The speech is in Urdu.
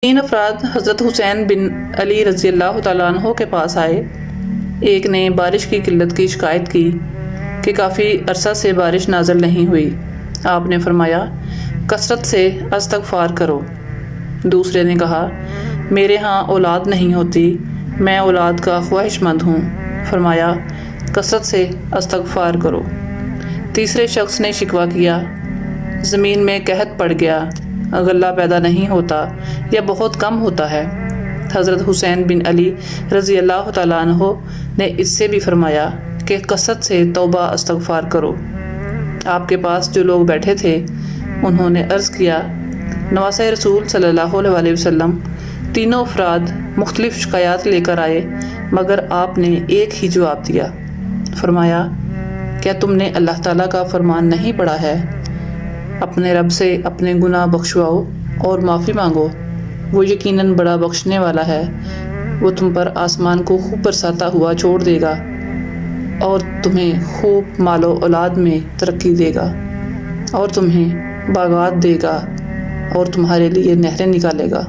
تین افراد حضرت حسین بن علی رضی اللہ تعالیٰ عنہ کے پاس آئے۔ ایک نے بارش کی قلت کی شکایت کی کہ کافی عرصہ سے بارش نازل نہیں ہوئی۔ آپ نے فرمایا کثرت سے استغفار کرو۔ دوسرے نے کہا میرے ہاں اولاد نہیں ہوتی، میں اولاد کا خواہش مند ہوں۔ فرمایا کثرت سے استغفار کرو۔ تیسرے شخص نے شکوہ کیا زمین میں قحط پڑ گیا، غلہ پیدا نہیں ہوتا یا بہت کم ہوتا ہے۔ حضرت حسین بن علی رضی اللہ تعالیٰ عنہ نے اس سے بھی فرمایا کہ کثرت سے توبہ استغفار کرو۔ آپ کے پاس جو لوگ بیٹھے تھے انہوں نے عرض کیا نواسۂ رسول صلی اللہ علیہ وسلم، تینوں افراد مختلف شکایات لے کر آئے مگر آپ نے ایک ہی جواب دیا۔ فرمایا کیا تم نے اللہ تعالیٰ کا فرمان نہیں پڑھا ہے؟ اپنے رب سے اپنے گناہ بخشواؤ اور معافی مانگو، وہ یقیناً بڑا بخشنے والا ہے۔ وہ تم پر آسمان کو خوب برساتا ہوا چھوڑ دے گا اور تمہیں خوب مال و اولاد میں ترقی دے گا اور تمہیں باغات دے گا اور تمہارے لیے نہریں نکالے گا۔